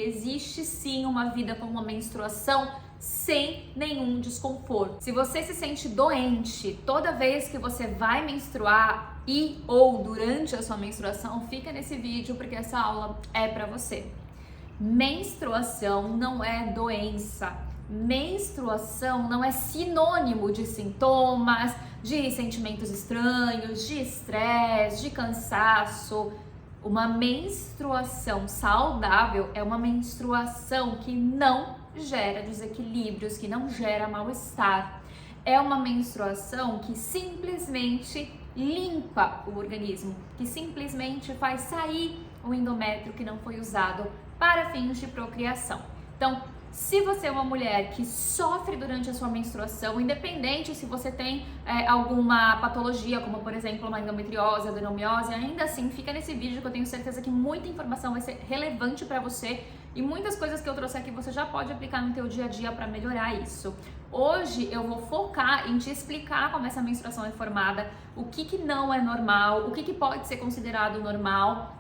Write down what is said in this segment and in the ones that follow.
Existe sim uma vida com uma menstruação sem nenhum desconforto. Se você se sente doente toda vez que você vai menstruar e ou durante a sua menstruação, fica nesse vídeo porque essa aula é para você. Menstruação não é doença. Menstruação não é sinônimo de sintomas, de sentimentos estranhos, de estresse, de cansaço. Uma menstruação saudável é uma menstruação que não gera desequilíbrios, que não gera mal-estar. É uma menstruação que simplesmente limpa o organismo, que simplesmente faz sair o endométrio que não foi usado para fins de procriação. Então, se você é uma mulher que sofre durante a sua menstruação, independente se você tem alguma patologia, como por exemplo uma endometriose, adenomiose, ainda assim fica nesse vídeo que eu tenho certeza que muita informação vai ser relevante para você e muitas coisas que eu trouxe aqui você já pode aplicar no teu dia a dia para melhorar isso. Hoje eu vou focar em te explicar como essa menstruação é formada, o que não é normal, o que pode ser considerado normal,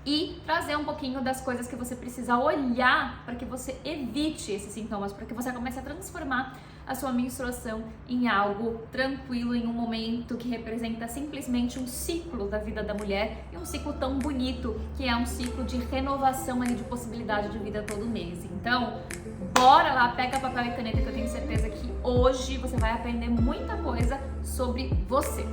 e trazer um pouquinho das coisas que você precisa olhar para que você evite esses sintomas, para que você comece a transformar a sua menstruação em algo tranquilo, em um momento que representa simplesmente um ciclo da vida da mulher e um ciclo tão bonito que é um ciclo de renovação aí, de possibilidade de vida todo mês. Então, bora lá, pega papel e caneta que eu tenho certeza que hoje você vai aprender muita coisa sobre você.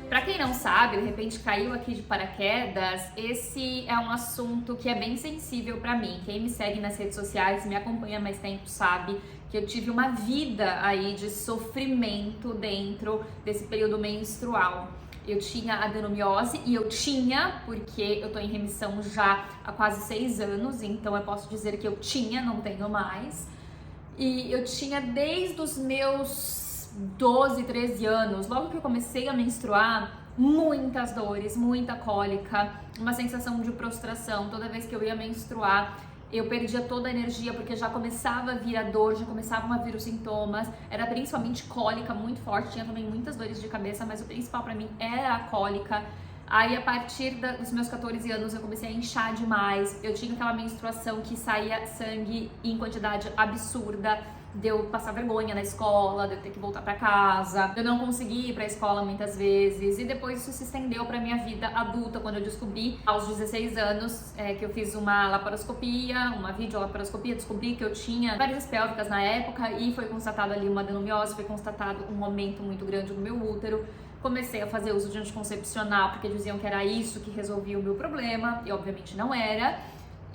Para quem não sabe, de repente caiu aqui de paraquedas, esse é um assunto que é bem sensível para mim. Quem me segue nas redes sociais, me acompanha há mais tempo, sabe que eu tive uma vida aí de sofrimento dentro desse período menstrual. Eu tinha adenomiose e eu tinha, porque eu tô em remissão já há quase 6 anos, então eu posso dizer que eu tinha, não tenho mais. E eu tinha desde os meus 12, 13 anos, logo que eu comecei a menstruar, muitas dores, muita cólica, uma sensação de prostração. Toda vez que eu ia menstruar, eu perdia toda a energia porque já começava a vir a dor, já começavam a vir os sintomas. Era principalmente cólica muito forte, tinha também muitas dores de cabeça, mas o principal pra mim era a cólica. Aí a partir dos meus 14 anos eu comecei a inchar demais, eu tinha aquela menstruação que saía sangue em quantidade absurda, de eu passar vergonha na escola, de eu ter que voltar pra casa, de eu não conseguir ir pra escola muitas vezes, e depois isso se estendeu pra minha vida adulta, quando eu descobri, aos 16 anos, que eu fiz uma laparoscopia, uma videolaparoscopia, descobri que eu tinha varizes pélvicas na época e foi constatado ali uma adenomiose, foi constatado um aumento muito grande no meu útero. Comecei a fazer uso de anticoncepcional porque diziam que era isso que resolvia o meu problema, e obviamente não era.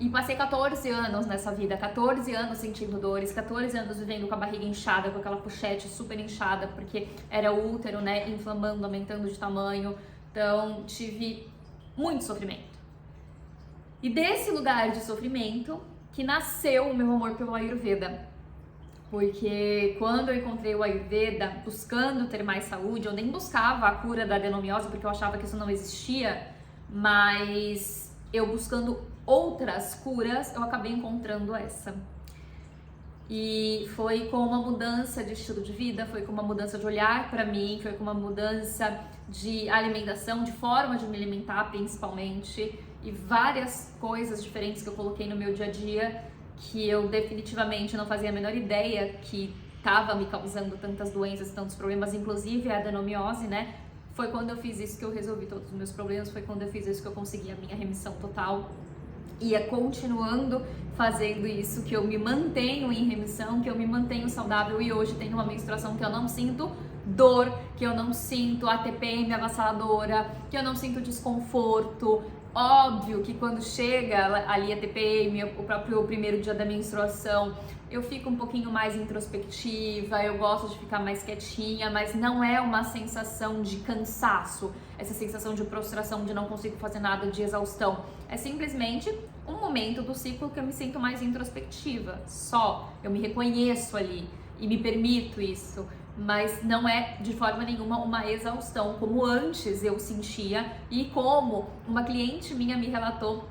E passei 14 anos nessa vida, 14 anos sentindo dores, 14 anos vivendo com a barriga inchada, com aquela pochete super inchada, porque era o útero, né, inflamando, aumentando de tamanho. Então, tive muito sofrimento. E desse lugar de sofrimento que nasceu o meu amor pelo Ayurveda. Porque quando eu encontrei o Ayurveda buscando ter mais saúde, eu nem buscava a cura da adenomiose, porque eu achava que isso não existia, mas eu buscando outras curas, eu acabei encontrando essa. E foi com uma mudança de estilo de vida, foi com uma mudança de olhar para mim, foi com uma mudança de alimentação, de forma de me alimentar principalmente, e várias coisas diferentes que eu coloquei no meu dia a dia, que eu definitivamente não fazia a menor ideia que estava me causando tantas doenças, tantos problemas, inclusive a adenomiose, né? Foi quando eu fiz isso que eu resolvi todos os meus problemas, foi quando eu fiz isso que eu consegui a minha remissão total. E é continuando fazendo isso que eu me mantenho em remissão, que eu me mantenho saudável e hoje tenho uma menstruação que eu não sinto dor, que eu não sinto a TPM avassaladora, que eu não sinto desconforto. Óbvio que quando chega ali a TPM, o próprio primeiro dia da menstruação, eu fico um pouquinho mais introspectiva, eu gosto de ficar mais quietinha, mas não é uma sensação de cansaço, essa sensação de prostração, de não consigo fazer nada, de exaustão. É simplesmente um momento do ciclo que eu me sinto mais introspectiva, só. Eu me reconheço ali e me permito isso, mas não é de forma nenhuma uma exaustão, como antes eu sentia e como uma cliente minha me relatou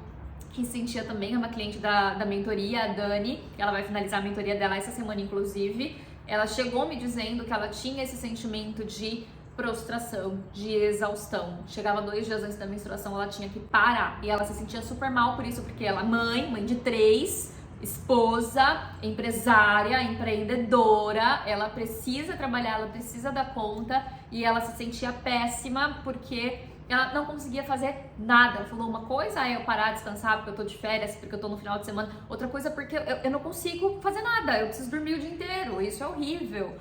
que sentia também, é uma cliente da mentoria, a Dani, ela vai finalizar a mentoria dela essa semana inclusive. Ela chegou me dizendo que ela tinha esse sentimento de prostração, de exaustão. Chegava 2 dias antes da menstruação, ela tinha que parar. E ela se sentia super mal por isso, porque ela, mãe de 3, esposa, empresária, empreendedora, ela precisa trabalhar, ela precisa dar conta, e ela se sentia péssima porque ela não conseguia fazer nada. Ela falou, uma coisa é eu parar, descansar porque eu tô de férias, porque eu tô no final de semana, outra coisa é porque eu não consigo fazer nada, eu preciso dormir o dia inteiro, isso é horrível.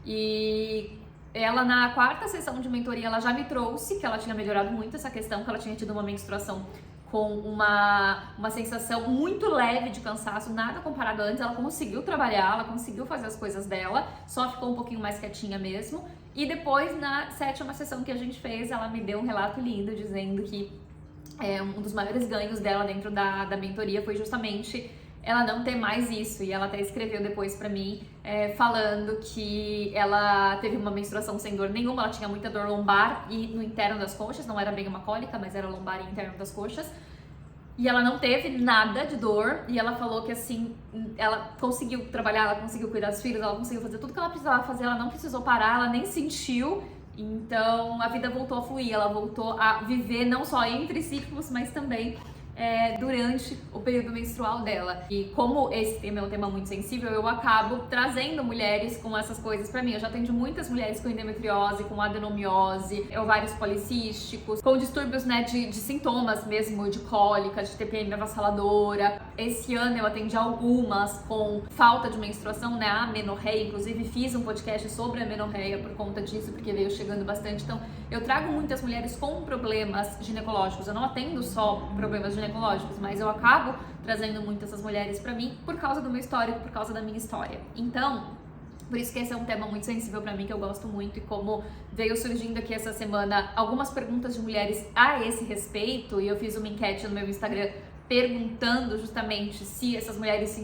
E ela, na 4ª sessão de mentoria, ela já me trouxe que ela tinha melhorado muito essa questão, que ela tinha tido uma menstruação com uma sensação muito leve de cansaço, nada comparado a antes. Ela conseguiu trabalhar, ela conseguiu fazer as coisas dela, só ficou um pouquinho mais quietinha mesmo. E depois, na 7ª sessão que a gente fez, ela me deu um relato lindo, dizendo que um dos maiores ganhos dela dentro da mentoria foi justamente ela não ter mais isso. E ela até escreveu depois pra mim, falando que ela teve uma menstruação sem dor nenhuma, ela tinha muita dor lombar e no interno das coxas, não era bem uma cólica, mas era lombar e interno das coxas. E ela não teve nada de dor, e ela falou que assim, ela conseguiu trabalhar, ela conseguiu cuidar dos filhos, ela conseguiu fazer tudo que ela precisava fazer, ela não precisou parar, ela nem sentiu. Então a vida voltou a fluir, ela voltou a viver não só entre ciclos, mas também durante o período menstrual dela. E como esse tema é um tema muito sensível, eu acabo trazendo mulheres com essas coisas pra mim. Eu já atendi muitas mulheres com endometriose, com adenomiose, ovários policísticos, com distúrbios, né, de sintomas mesmo, de cólica, de TPM avassaladora. Esse ano eu atendi algumas com falta de menstruação, né, a amenorreia. Inclusive fiz um podcast sobre a amenorreia por conta disso, porque veio chegando bastante. Então eu trago muitas mulheres com problemas ginecológicos. Eu não atendo só problemas ginecológicos, mas eu acabo trazendo muito essas mulheres pra mim por causa do meu histórico, por causa da minha história. Então, por isso que esse é um tema muito sensível pra mim, que eu gosto muito, e como veio surgindo aqui essa semana algumas perguntas de mulheres a esse respeito, e eu fiz uma enquete no meu Instagram perguntando justamente se essas mulheres se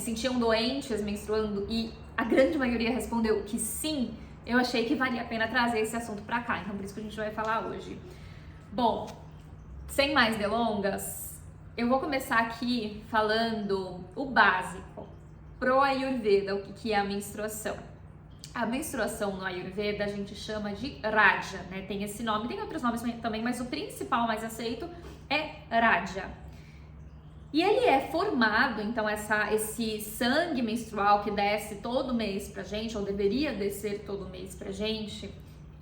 sentiam doentes menstruando, e a grande maioria respondeu que sim. Eu achei que valia a pena trazer esse assunto pra cá, então por isso que a gente vai falar hoje. Bom, sem mais delongas, eu vou começar aqui falando o básico pro Ayurveda, o que é a menstruação. A menstruação no Ayurveda a gente chama de Raja, né? Tem esse nome, tem outros nomes também, mas o principal mais aceito é Raja. E ele é formado, então, esse sangue menstrual que desce todo mês pra gente, ou deveria descer todo mês pra gente,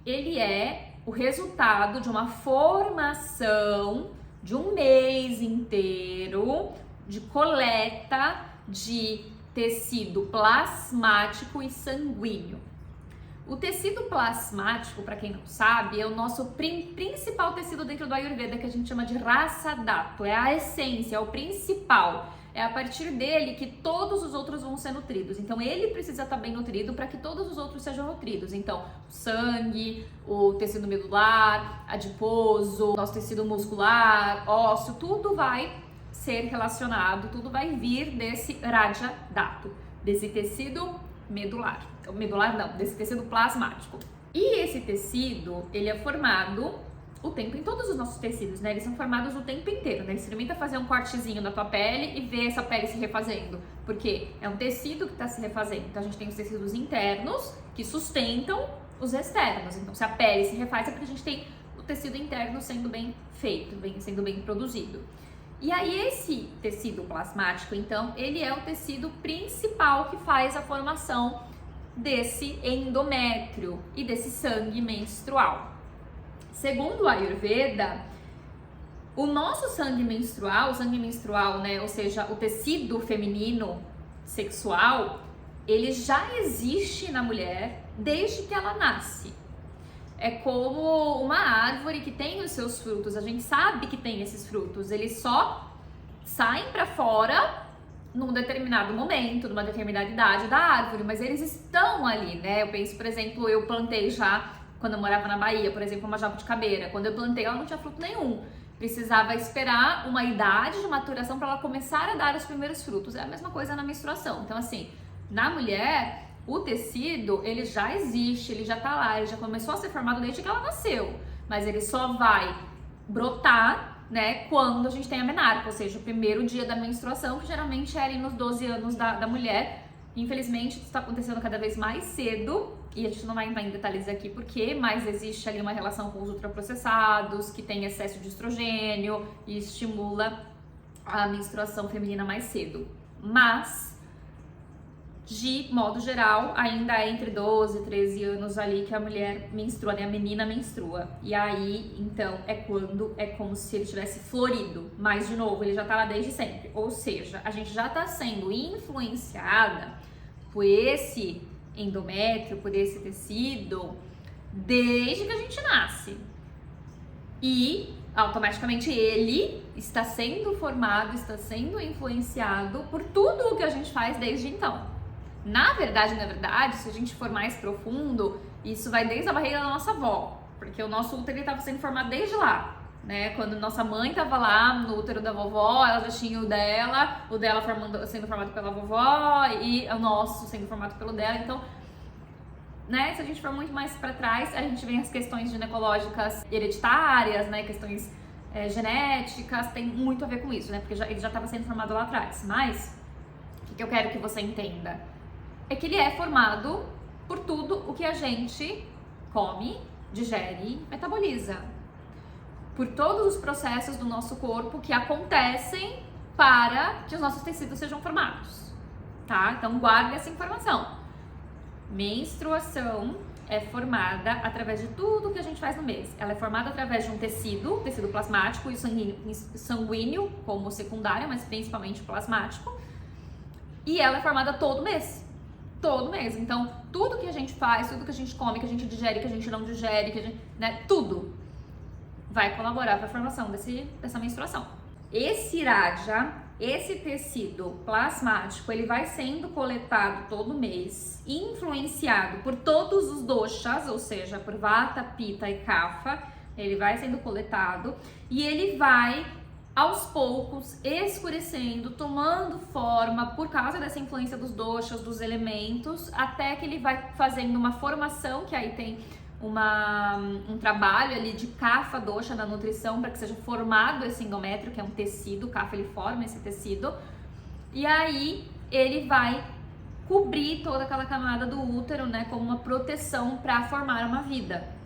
ele é o resultado de uma formação de um mês inteiro de coleta de tecido plasmático e sanguíneo. O tecido plasmático, para quem não sabe, é o nosso principal tecido dentro do Ayurveda, que a gente chama de Rasa Dhatu, é a essência, é o principal. É a partir dele que todos os outros vão ser nutridos. Então ele precisa estar bem nutrido para que todos os outros sejam nutridos. Então o sangue, o tecido medular, adiposo, nosso tecido muscular, ósseo, tudo vai ser relacionado, tudo vai vir desse Raja Dhatu, desse tecido medular. Medular não, desse tecido plasmático. E esse tecido, ele é formado o tempo em todos os nossos tecidos, né? Eles são formados o tempo inteiro, né? Experimenta fazer um cortezinho na tua pele e ver essa pele se refazendo, porque é um tecido que está se refazendo. Então a gente tem os tecidos internos que sustentam os externos. Então se a pele se refaz é porque a gente tem o tecido interno sendo bem feito, sendo bem produzido. E aí esse tecido plasmático, então, ele é o tecido principal que faz a formação desse endométrio e desse sangue menstrual. Segundo o Ayurveda, o nosso sangue menstrual, né, ou seja, o tecido feminino sexual, ele já existe na mulher desde que ela nasce. É como uma árvore que tem os seus frutos, a gente sabe que tem esses frutos, eles só saem para fora num determinado momento, numa determinada idade da árvore, mas eles estão ali, né? Eu penso, por exemplo, eu plantei já, quando eu morava na Bahia, por exemplo, uma jabuticabeira. Quando eu plantei, ela não tinha fruto nenhum. Precisava esperar uma idade de maturação para ela começar a dar os primeiros frutos. É a mesma coisa na menstruação. Então, assim, na mulher, o tecido, ele já existe, ele já tá lá, ele já começou a ser formado desde que ela nasceu. Mas ele só vai brotar, né, quando a gente tem a menarca, ou seja, o primeiro dia da menstruação, que geralmente é ali nos 12 anos da mulher. Infelizmente, isso está acontecendo cada vez mais cedo. e a gente não vai entrar em detalhes aqui porque, mas existe ali uma relação com os ultraprocessados, que tem excesso de estrogênio e estimula a menstruação feminina mais cedo. Mas, de modo geral, ainda é entre 12 e 13 anos ali que a mulher menstrua, né? A menina menstrua. E aí, então, é quando é como se ele tivesse florido. Mas, de novo, ele já tá lá desde sempre. Ou seja, a gente já tá sendo influenciada por esse endométrio, por esse tecido, desde que a gente nasce. E, automaticamente, ele está sendo formado, está sendo influenciado por tudo o que a gente faz desde então. Na verdade, se a gente for mais profundo, isso vai desde a barriga da nossa avó, porque o nosso útero estava sendo formado desde lá, né? Quando nossa mãe estava lá no útero da vovó, ela já tinha o dela sendo formado pela vovó e o nosso sendo formado pelo dela. Então, né? Se a gente for muito mais para trás, a gente vê as questões ginecológicas hereditárias, né? Questões genéticas, tem muito a ver com isso, né? Porque ele já estava sendo formado lá atrás. Mas o que eu quero que você entenda é que ele é formado por tudo o que a gente come, digere e metaboliza. Por todos os processos do nosso corpo que acontecem para que os nossos tecidos sejam formados, tá? Então guarde essa informação. Menstruação é formada através de tudo que a gente faz no mês. Ela é formada através de um tecido plasmático e sanguíneo como secundário, mas principalmente plasmático. E ela é formada todo mês. Todo mês. Então, tudo que a gente faz, tudo que a gente come, que a gente digere, que a gente não digere, que a gente, né, tudo vai colaborar para a formação dessa menstruação. Esse iraja, esse tecido plasmático, ele vai sendo coletado todo mês, influenciado por todos os doshas, ou seja, por vata, pitta e kapha. Ele vai sendo coletado e ele vai aos poucos escurecendo, tomando forma por causa dessa influência dos doshas, dos elementos, até que ele vai fazendo uma formação, que aí tem um trabalho ali de kapha dosha na nutrição para que seja formado esse endométrio, que é um tecido, o kapha ele forma esse tecido, e aí ele vai cobrir toda aquela camada do útero, né, como uma proteção para formar uma vida.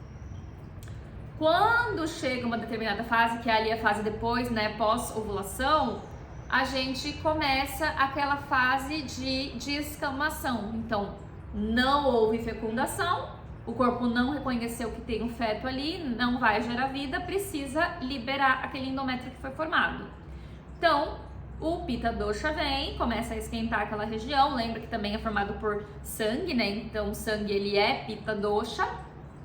Quando chega uma determinada fase, que é ali a fase depois, né, pós-ovulação, a gente começa aquela fase de descamação. Então, não houve fecundação, o corpo não reconheceu que tem um feto ali, não vai gerar vida, precisa liberar aquele endométrio que foi formado. Então, o Pitta Dosha vem, começa a esquentar aquela região, lembra que também é formado por sangue, né? Então, o sangue ele é Pitta Dosha.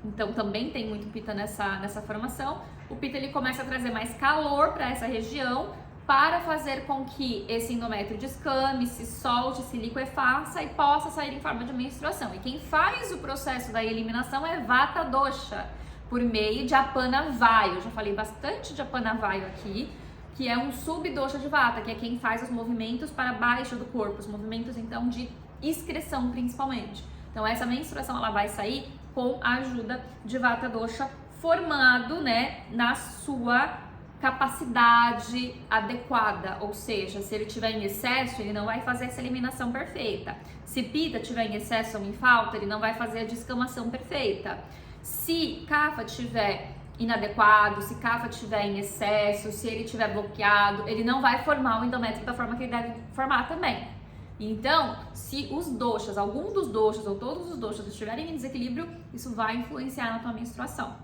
Então também tem muito Pitta nessa formação. O Pitta ele começa a trazer mais calor para essa região para fazer com que esse endométrio descame, se solte, se liquefaça e possa sair em forma de menstruação. E quem faz o processo da eliminação é Vata Dosha, por meio de Apana Vayu. Eu já falei bastante de Apana Vayu aqui, que é um subdosha de Vata, que é quem faz os movimentos para baixo do corpo, os movimentos então de excreção principalmente. Então essa menstruação ela vai sair com a ajuda de Vata Dosha formado, né, na sua capacidade adequada, ou seja, se ele tiver em excesso, ele não vai fazer essa eliminação perfeita. Se Pitta tiver em excesso ou em falta, ele não vai fazer a descamação perfeita. Se Kapha tiver inadequado, se Kapha tiver em excesso, se ele tiver bloqueado, ele não vai formar o endométrio da forma que ele deve formar também. Então, se os doshas, algum dos doshas ou todos os doshas estiverem em desequilíbrio, isso vai influenciar na tua menstruação.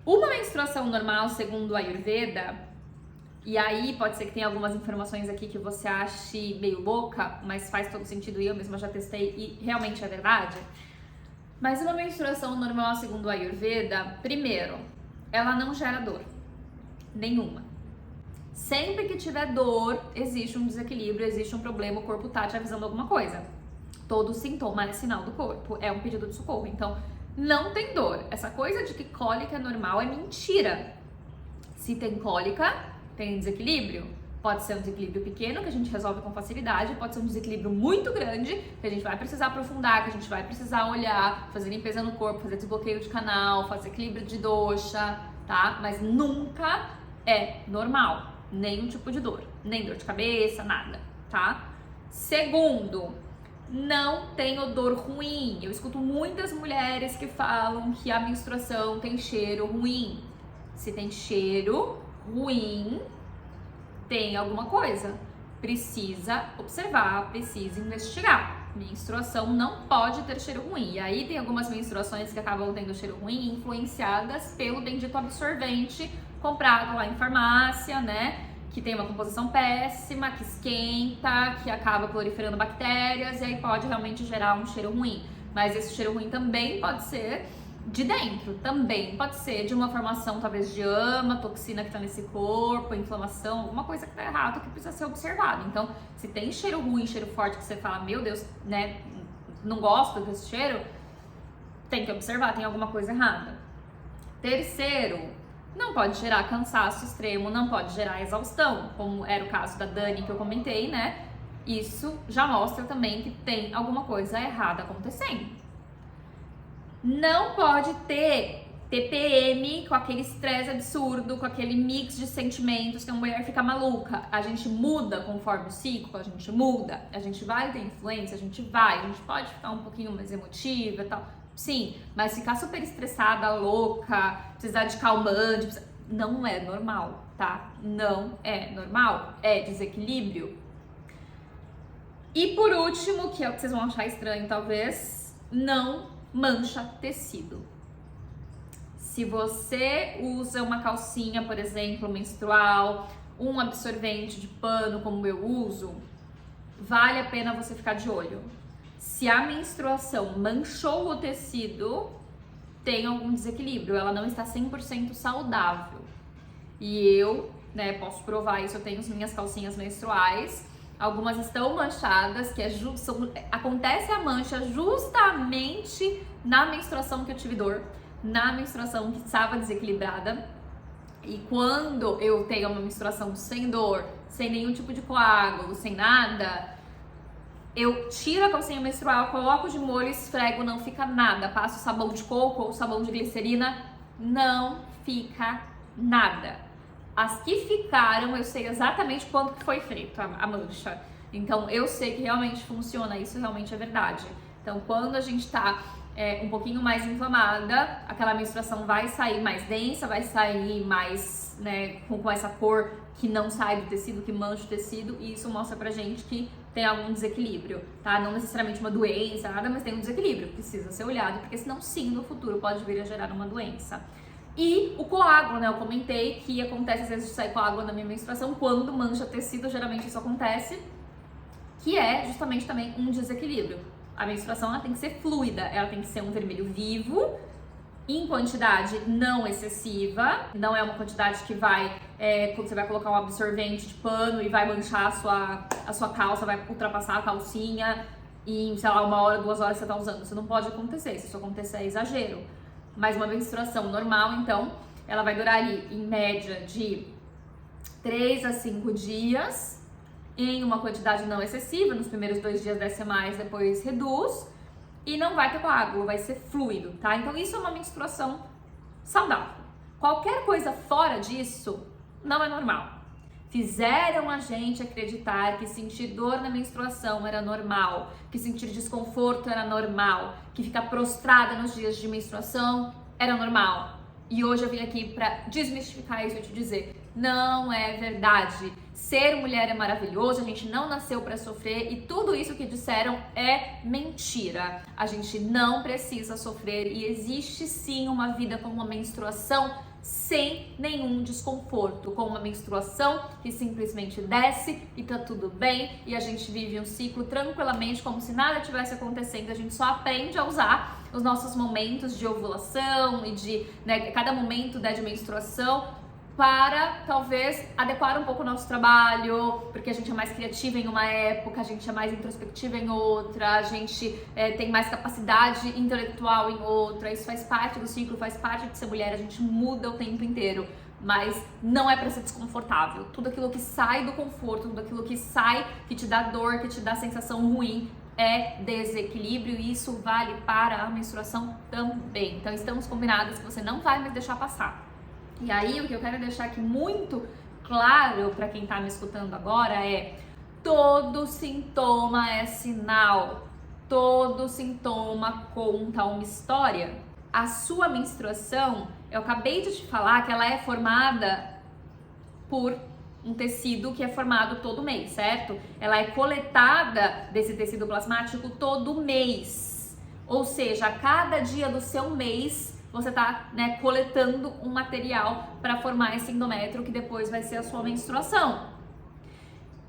Uma menstruação normal, segundo o Ayurveda, e aí pode ser que tenha algumas informações aqui que você ache meio louca, mas faz todo sentido e eu mesma já testei e realmente é verdade. Mas uma menstruação normal, segundo o Ayurveda, primeiro, ela não gera dor nenhuma. Sempre que tiver dor, existe um desequilíbrio, existe um problema, o corpo tá te avisando alguma coisa. Todo sintoma é sinal do corpo, é um pedido de socorro. Então, não tem dor. Essa coisa de que cólica é normal é mentira. Se tem cólica, tem desequilíbrio. Pode ser um desequilíbrio pequeno, que a gente resolve com facilidade, pode ser um desequilíbrio muito grande, que a gente vai precisar aprofundar, que a gente vai precisar olhar, fazer limpeza no corpo, fazer desbloqueio de canal, fazer equilíbrio de dosha, tá? Mas nunca é normal. Nenhum tipo de dor, nem dor de cabeça, nada, tá? Segundo, não tem odor ruim. Eu escuto muitas mulheres que falam que a menstruação tem cheiro ruim. Se tem cheiro ruim, tem alguma coisa. Precisa observar, precisa investigar. Menstruação não pode ter cheiro ruim. E aí tem algumas menstruações que acabam tendo cheiro ruim, influenciadas pelo bendito absorvente comprado lá em farmácia, né? Que tem uma composição péssima, que esquenta, que acaba proliferando bactérias e aí pode realmente gerar um cheiro ruim. Mas esse cheiro ruim também pode ser de dentro, também pode ser de uma formação talvez de ama, toxina que tá nesse corpo, inflamação, alguma coisa que tá errado que precisa ser observado. Então, se tem cheiro ruim, cheiro forte que você fala, meu Deus, né, não gosto desse cheiro, tem que observar, tem alguma coisa errada. Terceiro, não pode gerar cansaço extremo, não pode gerar exaustão, como era o caso da Dani que eu comentei, né? Isso já mostra também que tem alguma coisa errada acontecendo. Não pode ter TPM com aquele estresse absurdo, com aquele mix de sentimentos que a mulher fica maluca. A gente muda conforme o ciclo, a gente muda, a gente vai ter influência, a gente pode ficar um pouquinho mais emotiva e tal. Sim, mas ficar super estressada, louca, precisar de calmante, não é normal, tá? Não é normal, é desequilíbrio. E por último, que é o que vocês vão achar estranho talvez, não mancha tecido. Se você usa uma calcinha, por exemplo, menstrual, um absorvente de pano como eu uso, vale a pena você ficar de olho. Se a menstruação manchou o tecido, tem algum desequilíbrio, ela não está 100% saudável. E eu, né, posso provar isso, eu tenho as minhas calcinhas menstruais, algumas estão manchadas, que acontece a mancha justamente na menstruação que eu tive dor, na menstruação que estava desequilibrada. E quando eu tenho uma menstruação sem dor, sem nenhum tipo de coágulo, sem nada, eu tiro a calcinha menstrual, coloco de molho, esfrego, não fica nada. Passo sabão de coco ou sabão de glicerina, não fica nada. As que ficaram, eu sei exatamente quando que foi feito a mancha. Então, eu sei que realmente funciona, isso realmente é verdade. Então, quando a gente tá um pouquinho mais inflamada, aquela menstruação vai sair mais densa, vai sair mais, né, com essa cor que não sai do tecido, que mancha o tecido, e isso mostra pra gente que tem algum desequilíbrio, tá? Não necessariamente uma doença, nada, mas tem um desequilíbrio, precisa ser olhado, porque senão sim, no futuro pode vir a gerar uma doença. E o coágulo, né? Eu comentei que acontece às vezes de sair coágulo na minha menstruação quando mancha tecido, geralmente isso acontece, que é justamente também um desequilíbrio. A menstruação ela tem que ser fluida, ela tem que ser um vermelho vivo, em quantidade não excessiva, não é uma quantidade que vai, quando você vai colocar um absorvente de pano e vai manchar a sua calça, vai ultrapassar a calcinha e, sei lá, 1 hora, 2 horas você tá usando. Isso não pode acontecer, se isso acontecer é exagero. Mas uma menstruação normal, então, ela vai durar ali, em média, de 3 a 5 dias, em uma quantidade não excessiva, nos primeiros 2 dias desce mais, depois reduz, e não vai ter coágulo, vai ser fluido, tá? Então isso é uma menstruação saudável. Qualquer coisa fora disso não é normal. Fizeram a gente acreditar que sentir dor na menstruação era normal, que sentir desconforto era normal, que ficar prostrada nos dias de menstruação era normal. E hoje eu vim aqui para desmistificar isso e te dizer, não é verdade. Ser mulher é maravilhoso, a gente não nasceu para sofrer e tudo isso que disseram é mentira. A gente não precisa sofrer e existe sim uma vida com uma menstruação sem nenhum desconforto, com uma menstruação que simplesmente desce e tá tudo bem e a gente vive um ciclo tranquilamente como se nada tivesse acontecendo. A gente só aprende a usar os nossos momentos de ovulação e de, né, cada momento, né, de menstruação para talvez adequar um pouco o nosso trabalho, porque a gente é mais criativa em uma época, a gente é mais introspectiva em outra, a gente tem mais capacidade intelectual em outra. Isso faz parte do ciclo, faz parte de ser mulher, a gente muda o tempo inteiro, mas não é para ser desconfortável. Tudo aquilo que sai do conforto, tudo aquilo que sai, que te dá dor, que te dá sensação ruim, é desequilíbrio e isso vale para a menstruação também. Então estamos combinados que você não vai mais deixar passar. E aí, o que eu quero deixar aqui muito claro para quem tá me escutando agora é: todo sintoma é sinal. todo sintoma conta uma história. A sua menstruação, eu acabei de te falar que ela é formada por um tecido que é formado todo mês, certo? Ela é coletada desse tecido plasmático todo mês. Ou seja, a cada dia do seu mês, você tá, né, coletando um material para formar esse endométrio que depois vai ser a sua menstruação.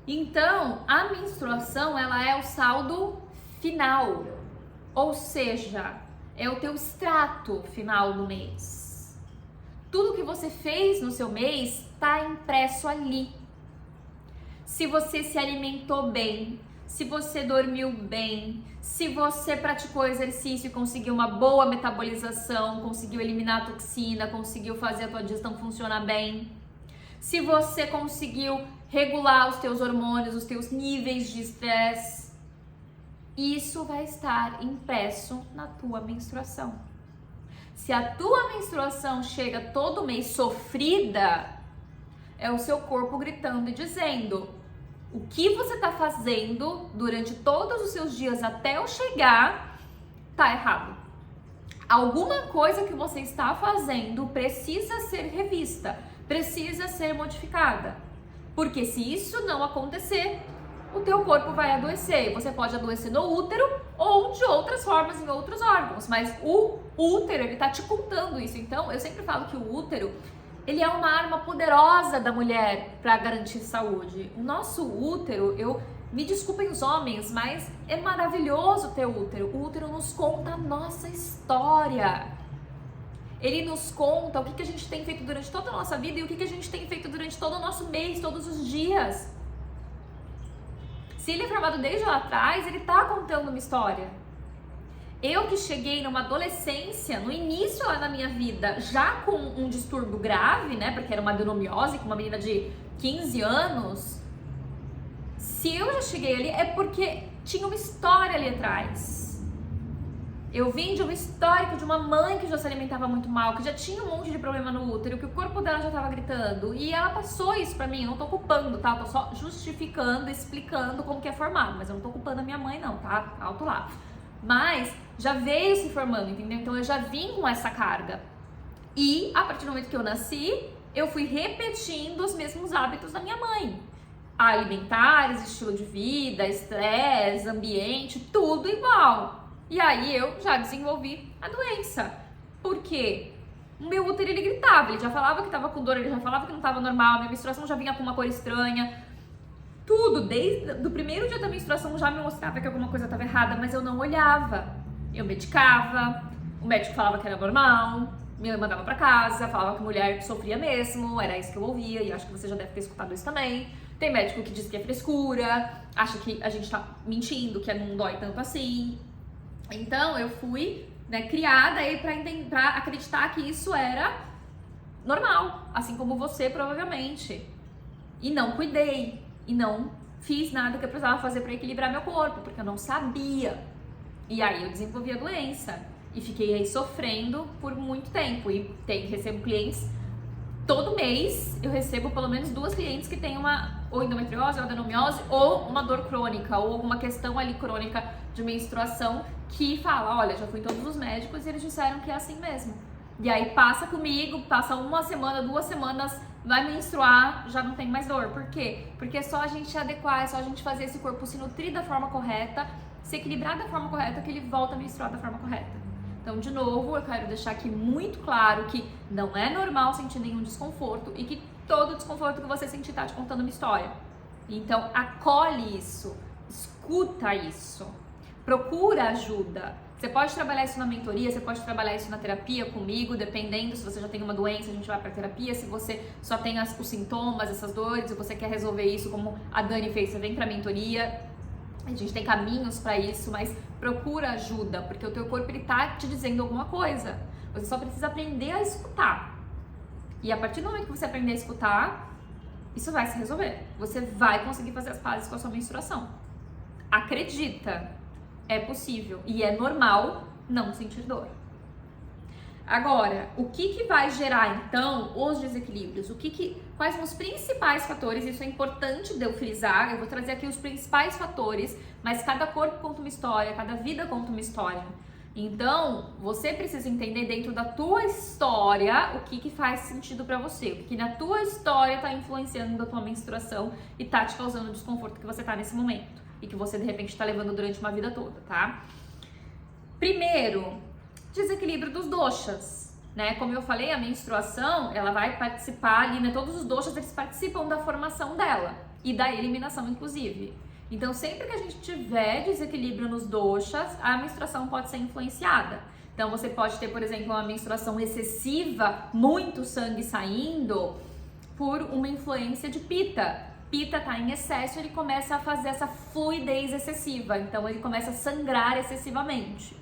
Então, a menstruação, ela é o saldo final. Ou seja, é o teu extrato final do mês. Tudo que você fez no seu mês está impresso ali. Se você se alimentou bem, se você dormiu bem, se você praticou exercício e conseguiu uma boa metabolização, conseguiu eliminar a toxina, conseguiu fazer a tua digestão funcionar bem, se você conseguiu regular os teus hormônios, os teus níveis de estresse, isso vai estar impresso na tua menstruação. Se a tua menstruação chega todo mês sofrida, é o seu corpo gritando e dizendo: o que você está fazendo durante todos os seus dias até eu chegar tá errado. Alguma coisa que você está fazendo precisa ser revista, precisa ser modificada. Porque se isso não acontecer, o teu corpo vai adoecer. Você pode adoecer no útero ou de outras formas em outros órgãos, mas o útero, ele tá te contando isso. Então, eu sempre falo que o útero, ele é uma arma poderosa da mulher para garantir saúde. O nosso útero, me desculpem os homens, mas é maravilhoso ter útero. O útero nos conta a nossa história. Ele nos conta o que a gente tem feito durante toda a nossa vida e o que a gente tem feito durante todo o nosso mês, todos os dias. Se ele é formado desde lá atrás, ele tá contando uma história. Eu que cheguei numa adolescência, no início lá da minha vida, já com um distúrbio grave, né, porque era uma adenomiose com uma menina de 15 anos, se eu já cheguei ali é porque tinha uma história ali atrás. Eu vim de um histórico de uma mãe que já se alimentava muito mal, que já tinha um monte de problema no útero, que o corpo dela já estava gritando. E ela passou isso pra mim, eu não tô culpando, tá? Eu tô só justificando, explicando como que é formado. Mas eu não tô culpando a minha mãe não, tá? Alto lá. Mas já veio se formando, entendeu? Então eu já vim com essa carga. E a partir do momento que eu nasci, eu fui repetindo os mesmos hábitos da minha mãe. Alimentares, estilo de vida, estresse, ambiente, tudo igual. E aí eu já desenvolvi a doença. Por quê? O meu útero, ele gritava, ele já falava que tava com dor, ele já falava que não tava normal, a minha menstruação já vinha com uma cor estranha. Tudo, desde o primeiro dia da menstruação já me mostrava que alguma coisa estava errada, mas eu não olhava. Eu medicava, o médico falava que era normal, me mandava pra casa, falava que mulher sofria mesmo, era isso que eu ouvia, e acho que você já deve ter escutado isso também. Tem médico que diz que é frescura, acha que a gente tá mentindo, que não dói tanto assim. Então eu fui, né, criada aí pra acreditar que isso era normal, assim como você provavelmente. E não cuidei, e não fiz nada que eu precisava fazer para equilibrar meu corpo, porque eu não sabia. E aí eu desenvolvi a doença e fiquei aí sofrendo por muito tempo. E recebo clientes, todo mês eu recebo pelo menos 2 clientes que têm uma ou endometriose, ou adenomiose, ou uma dor crônica, ou alguma questão ali crônica de menstruação, que fala: olha, já fui em todos os médicos e eles disseram que é assim mesmo. E aí passa comigo, passa 1 semana, 2 semanas, vai menstruar, já não tem mais dor. Por quê? Porque é só a gente adequar, é só a gente fazer esse corpo se nutrir da forma correta, se equilibrar da forma correta, que ele volta a menstruar da forma correta. Então, de novo, eu quero deixar aqui muito claro que não é normal sentir nenhum desconforto e que todo desconforto que você sentir tá te contando uma história. Então, acolhe isso, escuta isso, procura ajuda. Você pode trabalhar isso na mentoria, você pode trabalhar isso na terapia comigo, dependendo se você já tem uma doença, a gente vai pra terapia. Se você só tem os sintomas, essas dores, e você quer resolver isso como a Dani fez, você vem pra mentoria. A gente tem caminhos para isso, mas procura ajuda, porque o teu corpo, ele tá te dizendo alguma coisa. Você só precisa aprender a escutar. E a partir do momento que você aprender a escutar, isso vai se resolver. Você vai conseguir fazer as pazes com a sua menstruação. Acredita, é possível e é normal não sentir dor. Agora, o que vai gerar então os desequilíbrios? Quais são os principais fatores? Isso é importante de eu frisar. Eu vou trazer aqui os principais fatores, mas cada corpo conta uma história, cada vida conta uma história. Então, você precisa entender dentro da tua história o que faz sentido pra você, o que na tua história tá influenciando a tua menstruação e tá te causando o desconforto que você tá nesse momento e que você de repente tá levando durante uma vida toda, tá? Primeiro, desequilíbrio dos doshas, né? Como eu falei, a menstruação, ela vai participar ali, né? Todos os doshas, eles participam da formação dela e da eliminação, inclusive. Então, sempre que a gente tiver desequilíbrio nos doshas, a menstruação pode ser influenciada. Então, você pode ter, por exemplo, uma menstruação excessiva, muito sangue saindo, por uma influência de Pitta. Pitta tá em excesso, ele começa a fazer essa fluidez excessiva, então ele começa a sangrar excessivamente.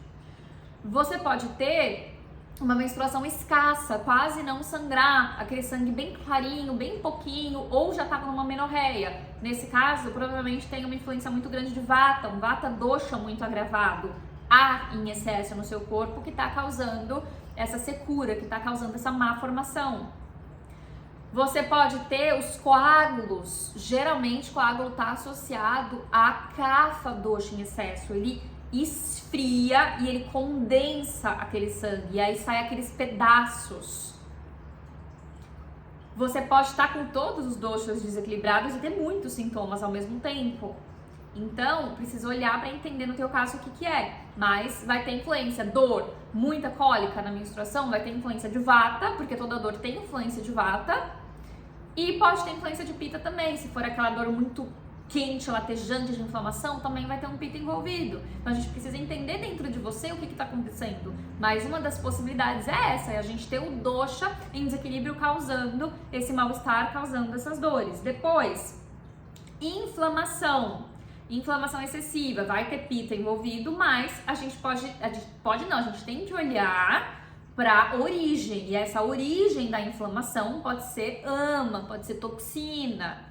Você pode ter uma menstruação escassa, quase não sangrar, aquele sangue bem clarinho, bem pouquinho, ou já tá com uma menorreia. Nesse caso, provavelmente tem uma influência muito grande de vata, um vata dosha muito agravado, ar em excesso no seu corpo que tá causando essa secura, que tá causando essa má formação. Você pode ter os coágulos, geralmente o coágulo tá associado a kapha dosha em excesso, ele esfria e ele condensa aquele sangue, e aí sai aqueles pedaços. Você pode estar com todos os doshas desequilibrados e ter muitos sintomas ao mesmo tempo. Então, precisa olhar para entender no teu caso o que é. Mas vai ter influência, dor, muita cólica na menstruação, vai ter influência de vata, porque toda dor tem influência de vata. E pode ter influência de Pitta também, se for aquela dor muito quente, latejante de inflamação, também vai ter um Pitta envolvido. Então a gente precisa entender dentro de você o que está acontecendo. Mas uma das possibilidades é essa, é a gente ter o dosha em desequilíbrio causando esse mal-estar, causando essas dores. Depois, inflamação. Inflamação excessiva, vai ter Pitta envolvido, mas a gente tem que olhar para a origem. E essa origem da inflamação pode ser ama, pode ser toxina,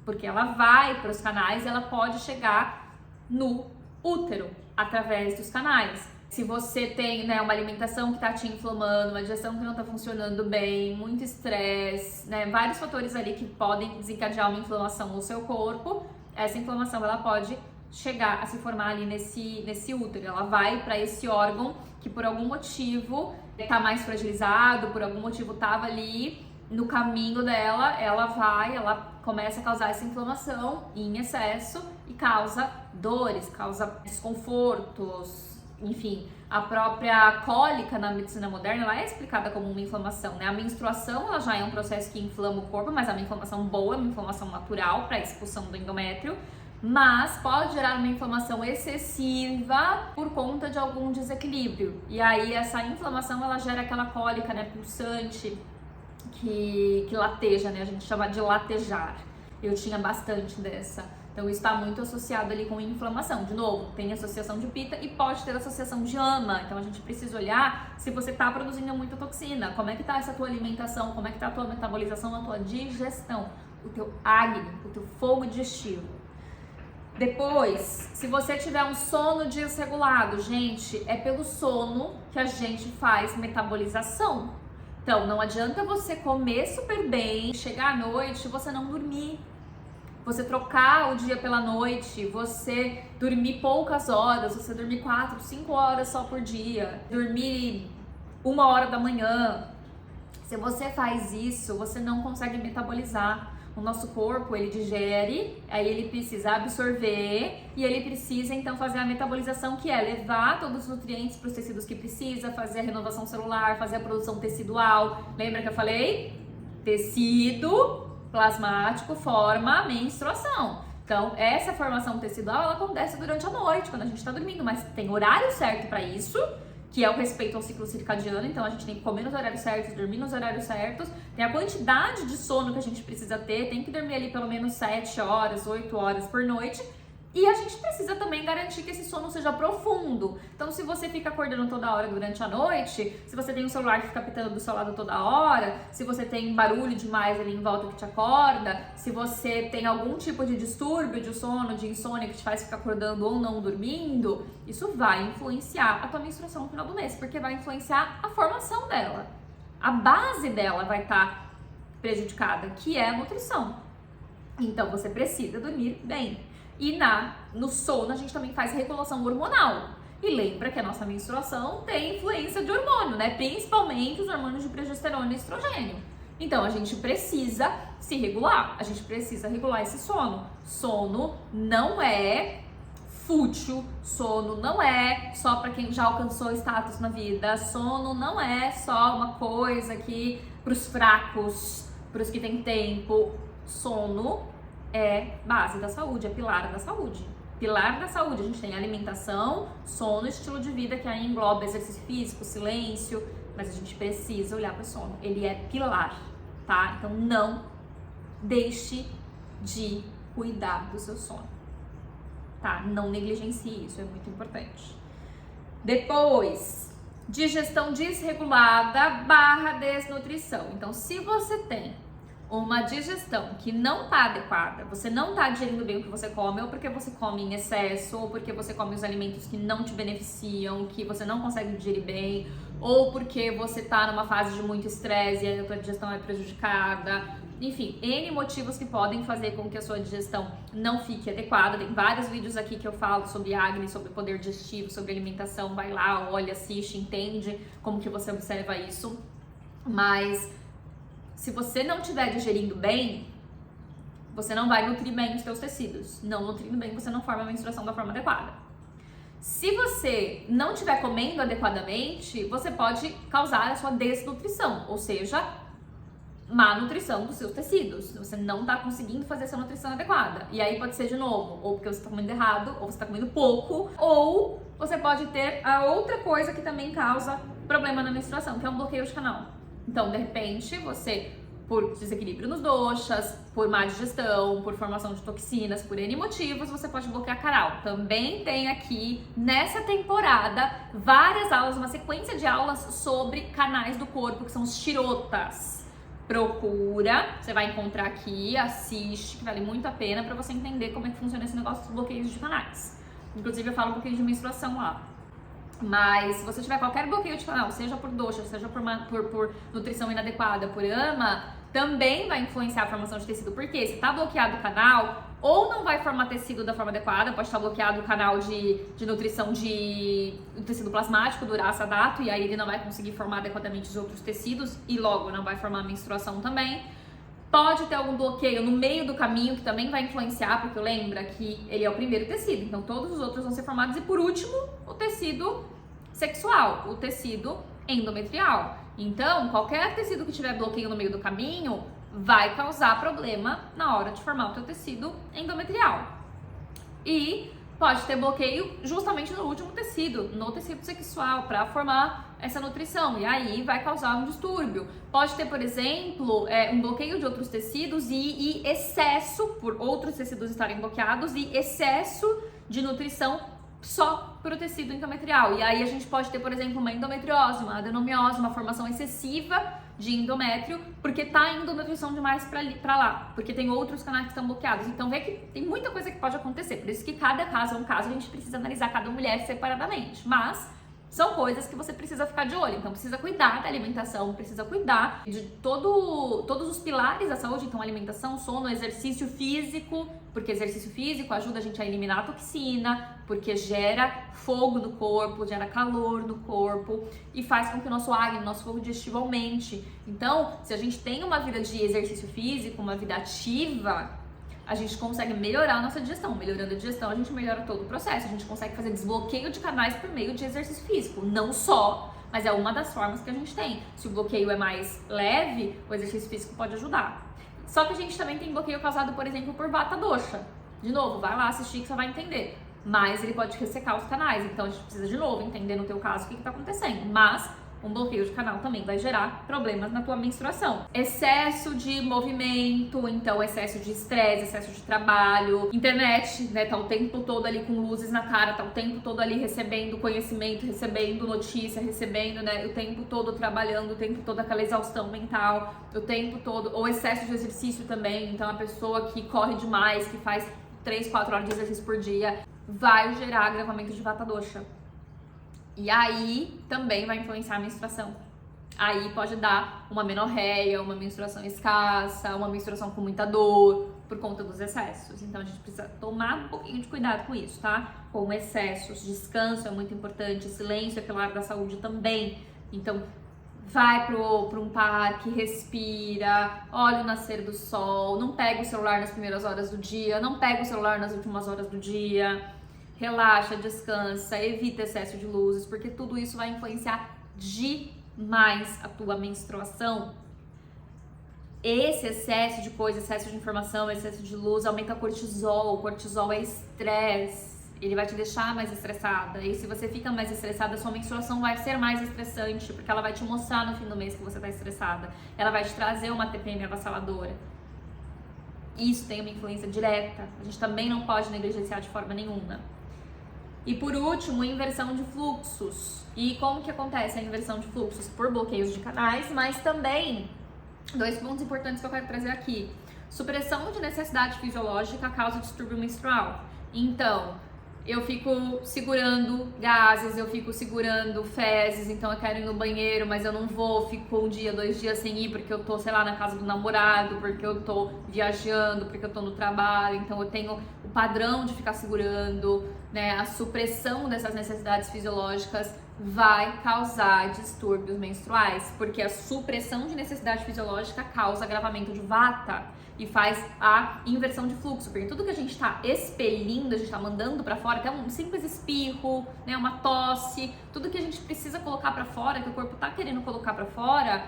porque ela vai para os canais e ela pode chegar no útero através dos canais. Se você tem, né, uma alimentação que está te inflamando, uma digestão que não está funcionando bem, muito estresse, né, vários fatores ali que podem desencadear uma inflamação no seu corpo, essa inflamação ela pode chegar a se formar ali nesse útero. Ela vai para esse órgão que por algum motivo está mais fragilizado, por algum motivo estava ali no caminho dela, ela começa a causar essa inflamação em excesso e causa dores, causa desconfortos, enfim. A própria cólica na medicina moderna, ela é explicada como uma inflamação, né? A menstruação, ela já é um processo que inflama o corpo, mas é uma inflamação boa, uma inflamação natural para a expulsão do endométrio, mas pode gerar uma inflamação excessiva por conta de algum desequilíbrio. E aí essa inflamação, ela gera aquela cólica, né, pulsante, que lateja, né? A gente chama de latejar. Eu tinha bastante dessa. Então, isso está muito associado ali com inflamação. De novo, tem associação de Pitta e pode ter associação de ama. Então, a gente precisa olhar se você está produzindo muita toxina. Como é que está essa tua alimentação? Como é que está a tua metabolização, a tua digestão? O teu Agni, o teu fogo digestivo. Depois, se você tiver um sono desregulado, gente, é pelo sono que a gente faz metabolização. Então, não adianta você comer super bem, chegar à noite e você não dormir. Você trocar o dia pela noite, você dormir poucas horas, você dormir 4, 5 horas só por dia, dormir 1 hora da manhã. Se você faz isso, você não consegue metabolizar. O nosso corpo, ele digere, aí ele precisa absorver e ele precisa então fazer a metabolização, que é levar todos os nutrientes para os tecidos que precisa, fazer a renovação celular, fazer a produção tecidual. Lembra que eu falei? Tecido plasmático forma a menstruação. Então, essa formação tecidual, ela acontece durante a noite, quando a gente está dormindo, mas tem horário certo para isso, que é o respeito ao ciclo circadiano. Então a gente tem que comer nos horários certos, dormir nos horários certos, tem a quantidade de sono que a gente precisa ter, tem que dormir ali pelo menos 7 horas, 8 horas por noite, E a gente precisa também garantir que esse sono seja profundo. Então, se você fica acordando toda hora durante a noite, se você tem um celular que fica pitando do seu lado toda hora, se você tem barulho demais ali em volta que te acorda, se você tem algum tipo de distúrbio de sono, de insônia que te faz ficar acordando ou não dormindo, isso vai influenciar a tua menstruação no final do mês, porque vai influenciar a formação dela. A base dela vai estar prejudicada, que é a nutrição. Então, você precisa dormir bem. E no sono a gente também faz regulação hormonal. E lembra que a nossa menstruação tem influência de hormônio, né? Principalmente os hormônios de progesterona e estrogênio. Então a gente precisa se regular, a gente precisa regular esse sono. Sono não é fútil, sono não é só para quem já alcançou status na vida, sono não é só uma coisa que para os fracos, para os que têm tempo. Sono é base da saúde, é pilar da saúde. Pilar da saúde, a gente tem alimentação, sono, estilo de vida, que aí engloba exercício físico, silêncio, mas a gente precisa olhar para o sono. Ele é pilar, tá? Então não deixe de cuidar do seu sono, tá? Não negligencie isso, é muito importante. Depois, digestão desregulada / desnutrição. Então, se você tem uma digestão que não tá adequada, você não tá digerindo bem o que você come, ou porque você come em excesso, ou porque você come os alimentos que não te beneficiam, que você não consegue digerir bem, ou porque você tá numa fase de muito estresse e a tua digestão é prejudicada. Enfim, N motivos que podem fazer com que a sua digestão não fique adequada. Tem vários vídeos aqui que eu falo sobre acne, sobre poder digestivo, sobre alimentação. Vai lá, olha, assiste, entende como que você observa isso. Mas se você não estiver digerindo bem, você não vai nutrir bem os seus tecidos. Não nutrindo bem, você não forma a menstruação da forma adequada. Se você não estiver comendo adequadamente, você pode causar a sua desnutrição, ou seja, má nutrição dos seus tecidos. Você não está conseguindo fazer essa nutrição adequada. E aí pode ser de novo, ou porque você está comendo errado, ou você está comendo pouco, ou você pode ter a outra coisa que também causa problema na menstruação, que é um bloqueio de canal. Então, de repente, você, por desequilíbrio nos doshas, por má digestão, por formação de toxinas, por N motivos, você pode bloquear canal. Também tem aqui, nessa temporada, várias aulas, uma sequência de aulas sobre canais do corpo, que são os shirotas. Procura, você vai encontrar aqui, assiste, que vale muito a pena para você entender como é que funciona esse negócio dos bloqueios de canais. Inclusive, eu falo um pouquinho de menstruação lá. Mas se você tiver qualquer bloqueio de canal, seja por dosha, seja por nutrição inadequada, por AMA, também vai influenciar a formação de tecido. Porque se está bloqueado o canal, ou não vai formar tecido da forma adequada, pode estar bloqueado o canal de nutrição do tecido plasmático, do urasa dato, e aí ele não vai conseguir formar adequadamente os outros tecidos, e logo não vai formar a menstruação também. Pode ter algum bloqueio no meio do caminho, que também vai influenciar, porque lembra que ele é o primeiro tecido, então todos os outros vão ser formados. E por último, o tecido sexual, o tecido endometrial. Então, qualquer tecido que tiver bloqueio no meio do caminho vai causar problema na hora de formar o teu tecido endometrial. E pode ter bloqueio justamente no último tecido, no tecido sexual, para formar essa nutrição, e aí vai causar um distúrbio. Pode ter, por exemplo, um bloqueio de outros tecidos e excesso, por outros tecidos estarem bloqueados, e excesso de nutrição só para o tecido endometrial. E aí a gente pode ter, por exemplo, uma endometriose, uma adenomiose, uma formação excessiva de endométrio, porque tá indo nutrição demais para lá, porque tem outros canais que estão bloqueados. Então vê que tem muita coisa que pode acontecer, por isso que cada caso é um caso, a gente precisa analisar cada mulher separadamente, mas são coisas que você precisa ficar de olho. Então precisa cuidar da alimentação, precisa cuidar de todos os pilares da saúde. Então alimentação, sono, exercício físico, porque exercício físico ajuda a gente a eliminar a toxina, porque gera fogo no corpo, gera calor no corpo e faz com que o nosso acne, o nosso fogo digestivo aumente. Então, se a gente tem uma vida de exercício físico, uma vida ativa, a gente consegue melhorar a nossa digestão. Melhorando a digestão, a gente melhora todo o processo. A gente consegue fazer desbloqueio de canais por meio de exercício físico. Não só, mas é uma das formas que a gente tem. Se o bloqueio é mais leve, o exercício físico pode ajudar. Só que a gente também tem bloqueio causado, por exemplo, por vata dosha. De novo, vai lá assistir que você vai entender. Mas ele pode ressecar os canais. Então a gente precisa, de novo, entender no teu caso o que está acontecendo. Mas um bloqueio de canal também vai gerar problemas na tua menstruação. Excesso de movimento, então excesso de estresse, excesso de trabalho, internet, né, tá o tempo todo ali com luzes na cara, tá o tempo todo ali recebendo conhecimento, recebendo notícia, recebendo, né, o tempo todo trabalhando, o tempo todo aquela exaustão mental, o tempo todo, ou excesso de exercício também, então a pessoa que corre demais, que faz 3, 4 horas de exercício por dia, vai gerar agravamento de vata dosha. E aí também vai influenciar a menstruação. Aí pode dar uma menorreia, uma menstruação escassa, uma menstruação com muita dor por conta dos excessos. Então a gente precisa tomar um pouquinho de cuidado com isso, tá? Com excessos, descanso é muito importante, silêncio é pilar da saúde também. Então vai para um parque, respira, olha o nascer do sol, não pega o celular nas primeiras horas do dia, não pega o celular nas últimas horas do dia. Relaxa, descansa, evita excesso de luzes, porque tudo isso vai influenciar demais a tua menstruação. Esse excesso de coisa, excesso de informação, excesso de luz aumenta cortisol. O cortisol é estresse, ele vai te deixar mais estressada. E se você fica mais estressada, sua menstruação vai ser mais estressante, porque ela vai te mostrar no fim do mês que você tá estressada. Ela vai te trazer uma TPM avassaladora. Isso tem uma influência direta. A gente também não pode negligenciar de forma nenhuma. E por último, inversão de fluxos. E como que acontece a inversão de fluxos? Por bloqueios de canais, mas também, 2 pontos importantes que eu quero trazer aqui. Supressão de necessidade fisiológica causa distúrbio menstrual. Então, eu fico segurando gases, eu fico segurando fezes, então eu quero ir no banheiro, mas eu não vou, fico 1 dia, 2 dias sem ir, porque eu tô, sei lá, na casa do namorado, porque eu tô viajando, porque eu tô no trabalho, então eu tenho o padrão de ficar segurando, né? A supressão dessas necessidades fisiológicas vai causar distúrbios menstruais, porque a supressão de necessidade fisiológica causa agravamento de vata e faz a inversão de fluxo, porque tudo que a gente está expelindo, a gente está mandando para fora, até um simples espirro, né, uma tosse, tudo que a gente precisa colocar para fora, que o corpo está querendo colocar para fora,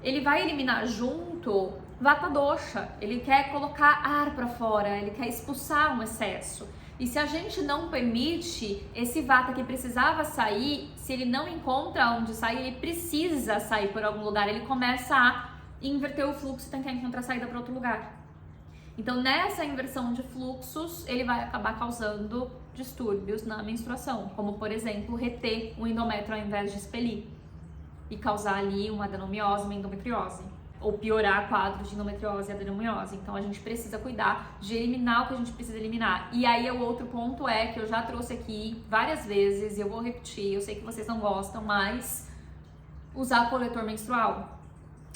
ele vai eliminar junto vata dosha, ele quer colocar ar para fora, ele quer expulsar um excesso. E se a gente não permite esse vata que precisava sair, se ele não encontra onde sair, ele precisa sair por algum lugar, ele começa a inverter o fluxo e tentar encontrar saída para outro lugar. Então, nessa inversão de fluxos, ele vai acabar causando distúrbios na menstruação, como, por exemplo, reter o endométrio ao invés de expelir e causar ali uma adenomiose, uma endometriose, ou piorar quadros de endometriose e adenomiose. Então, a gente precisa cuidar de eliminar o que a gente precisa eliminar. E aí, o outro ponto é que eu já trouxe aqui várias vezes, e eu vou repetir, eu sei que vocês não gostam, mas usar coletor menstrual.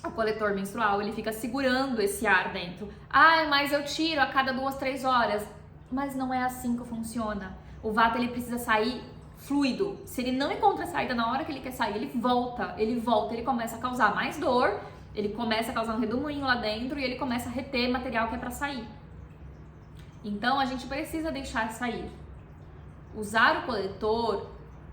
O coletor menstrual, ele fica segurando esse ar dentro. Ah, mas eu tiro a cada 2, 3 horas. Mas não é assim que funciona. O vata, ele precisa sair fluido. Se ele não encontra saída na hora que ele quer sair, ele volta, ele começa a causar mais dor, ele começa a causar um redemoinho lá dentro e ele começa a reter material que é pra sair. Então, a gente precisa deixar sair. Usar o coletor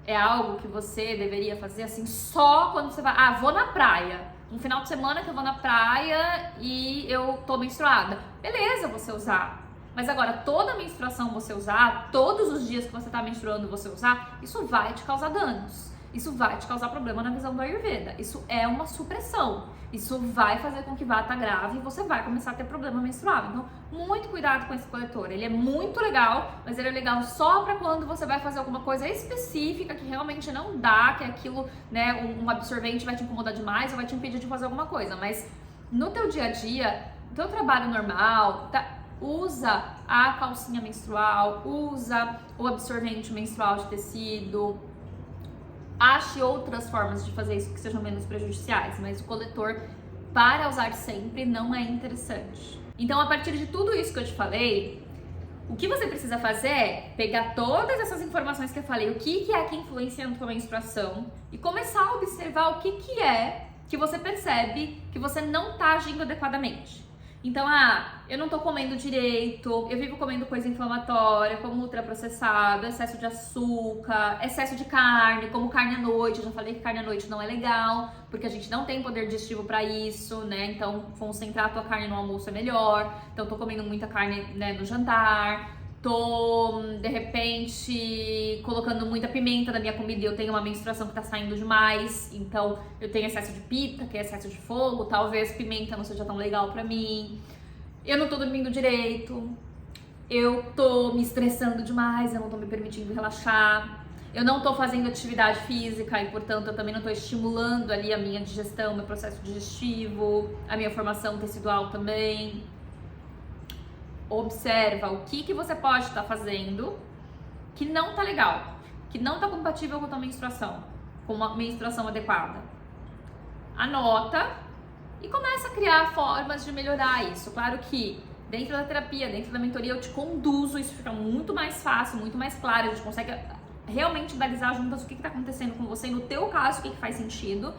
é algo que você deveria fazer assim só quando você vai... Ah, vou na praia. Um final de semana que eu vou na praia e eu tô menstruada. Beleza, você usar. Mas agora, toda menstruação você usar, todos os dias que você tá menstruando você usar, isso vai te causar danos. Isso vai te causar problema na visão do Ayurveda. Isso é uma supressão. Isso vai fazer com que vata grave e você vai começar a ter problema menstrual. Então, muito cuidado com esse coletor. Ele é muito legal, mas ele é legal só para quando você vai fazer alguma coisa específica que realmente não dá, que aquilo, né, um absorvente vai te incomodar demais ou vai te impedir de fazer alguma coisa. Mas no teu dia a dia, no teu trabalho normal, usa a calcinha menstrual, usa o absorvente menstrual de tecido. Ache outras formas de fazer isso que sejam menos prejudiciais, mas o coletor para usar sempre não é interessante. Então, a partir de tudo isso que eu te falei, o que você precisa fazer é pegar todas essas informações que eu falei, o que é que influencia na tua menstruação e começar a observar o que é que você percebe que você não está agindo adequadamente. Então, eu não tô comendo direito, eu vivo comendo coisa inflamatória, como ultraprocessado, excesso de açúcar, excesso de carne, como carne à noite. Eu já falei que carne à noite não é legal, porque a gente não tem poder digestivo pra isso, né? Então, concentrar a tua carne no almoço é melhor. Então, tô comendo muita carne, né, no jantar. tô, de repente, colocando muita pimenta na minha comida e eu tenho uma menstruação que tá saindo demais, então eu tenho excesso de pita, que é excesso de fogo, talvez pimenta não seja tão legal pra mim. Eu não tô dormindo direito, eu tô me estressando demais, eu não tô me permitindo relaxar, eu não tô fazendo atividade física e, portanto, eu também não tô estimulando ali a minha digestão, meu processo digestivo, a minha formação tecidual também. Observa o que você pode estar fazendo que não tá legal, que não tá compatível com a tua menstruação, com uma menstruação adequada. Anota e começa a criar formas de melhorar isso. Claro que dentro da terapia, dentro da mentoria, eu te conduzo, isso fica muito mais fácil, muito mais claro, a gente consegue realmente analisar juntas o que está acontecendo com você e no teu caso o que faz sentido.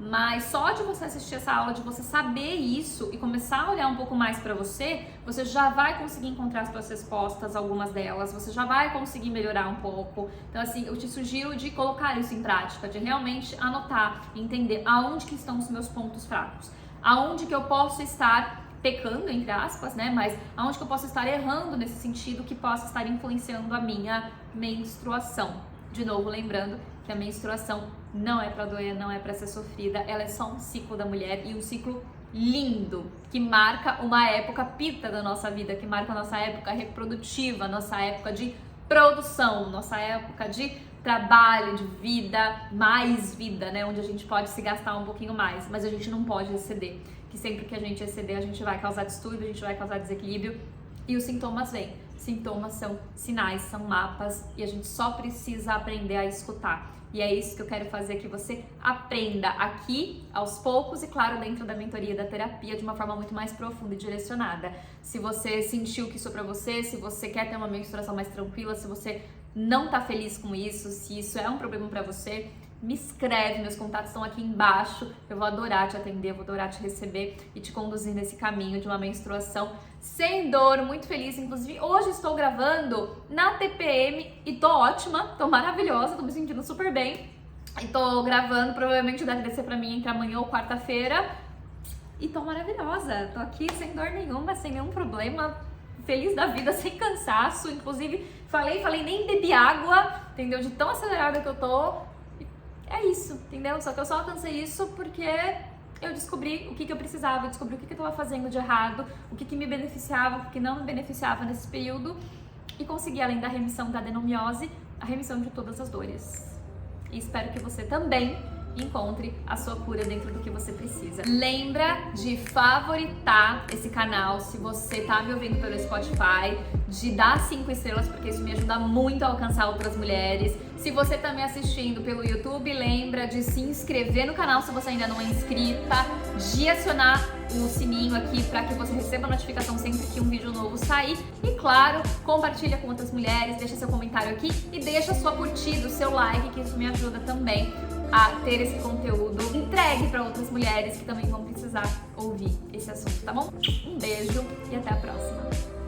Mas só de você assistir essa aula, de você saber isso e começar a olhar um pouco mais pra você, você já vai conseguir encontrar as suas respostas, algumas delas, você já vai conseguir melhorar um pouco. Então, assim, eu te sugiro de colocar isso em prática, de realmente anotar, entender aonde que estão os meus pontos fracos, aonde que eu posso estar pecando, entre aspas, né? Mas aonde que eu posso estar errando nesse sentido que possa estar influenciando a minha menstruação. De novo, lembrando que a menstruação não é pra doer, não é pra ser sofrida, ela é só um ciclo da mulher e um ciclo lindo, que marca uma época pita da nossa vida, que marca a nossa época reprodutiva, nossa época de produção, nossa época de trabalho, de vida, mais vida, né? Onde a gente pode se gastar um pouquinho mais, mas a gente não pode exceder, que sempre que a gente exceder, a gente vai causar distúrbio, a gente vai causar desequilíbrio e os sintomas vêm. Sintomas são sinais, são mapas e a gente só precisa aprender a escutar. E é isso que eu quero fazer, que você aprenda aqui, aos poucos e, claro, dentro da mentoria, da terapia, de uma forma muito mais profunda e direcionada. Se você sentiu que isso é pra você, se você quer ter uma menstruação mais tranquila, se você não tá feliz com isso, se isso é um problema pra você, me escreve, meus contatos estão aqui embaixo, eu vou adorar te atender, vou adorar te receber e te conduzir nesse caminho de uma menstruação sem dor, muito feliz. Inclusive, hoje estou gravando na TPM e tô ótima, tô maravilhosa, tô me sentindo super bem. E tô gravando, provavelmente deve descer pra mim entre amanhã ou quarta-feira. E tô maravilhosa, tô aqui sem dor nenhuma, sem nenhum problema, feliz da vida, sem cansaço. Inclusive, falei, nem bebi água, entendeu? De tão acelerada que eu tô. É isso, entendeu? Só que eu só alcancei isso porque eu descobri o que eu precisava, eu descobri o que eu estava fazendo de errado, o que me beneficiava, o que não me beneficiava nesse período e consegui, além da remissão da adenomiose, a remissão de todas as dores. E espero que você também encontre a sua cura dentro do que você precisa. Lembra de favoritar esse canal se você tá me ouvindo pelo Spotify, de dar 5 estrelas, porque isso me ajuda muito a alcançar outras mulheres. Se você tá me assistindo pelo YouTube, lembra de se inscrever no canal se você ainda não é inscrita, de acionar o sininho aqui para que você receba a notificação sempre que um vídeo novo sair. E claro, compartilha com outras mulheres, deixa seu comentário aqui e deixa sua curtida, o seu like, que isso me ajuda também a ter esse conteúdo entregue para outras mulheres que também vão precisar ouvir esse assunto, tá bom? Um beijo e até a próxima!